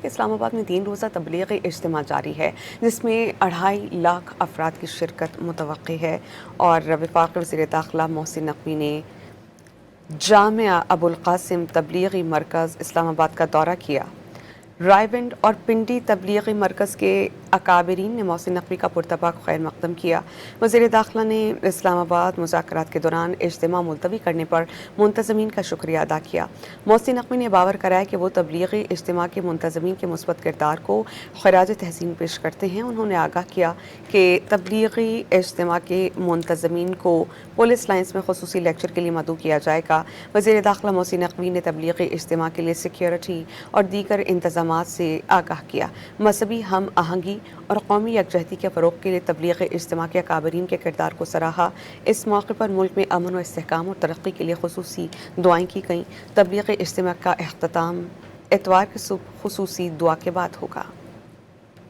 کہ اسلام آباد میں 3 روزہ تبلیغی اجتماع جاری ہے، جس میں 2.5 لاکھ افراد کی شرکت متوقع ہے، اور وفاقی وزیر داخلہ محسن نقوی نے جامعہ ابوالقاسم تبلیغی مرکز اسلام آباد کا دورہ کیا۔ رائے بنڈ اور پنڈی تبلیغی مرکز کے اکابرین نے محسن نقوی کا پرتپاک خیر مقدم کیا۔ وزیر داخلہ نے اسلام آباد مذاکرات کے دوران اجتماع ملتوی کرنے پر منتظمین کا شکریہ ادا کیا۔ محسن نقوی نے باور کرایا کہ وہ تبلیغی اجتماع کے منتظمین کے مثبت کردار کو خراج تحسین پیش کرتے ہیں۔ انہوں نے آگاہ کیا کہ تبلیغی اجتماع کے منتظمین کو پولیس لائنز میں خصوصی لیکچر کے لیے مدعو کیا جائے گا۔ وزیر داخلہ محسن نقوی نے تبلیغی اجتماع کے لیے سیکیورٹی اور دیگر انتظامات سے آگاہ کیا۔ مذہبی ہم آہنگی اور قومی یکجہتی کے فروغ کے لیے تبلیغی اجتماع کے اکابرین کے کردار کو سراہا۔ اس موقع پر ملک میں امن و استحکام اور ترقی کے لیے خصوصی دعائیں کی گئیں۔ تبلیغی اجتماع کا اختتام اتوار کی صبح خصوصی دعا کے بعد ہوگا۔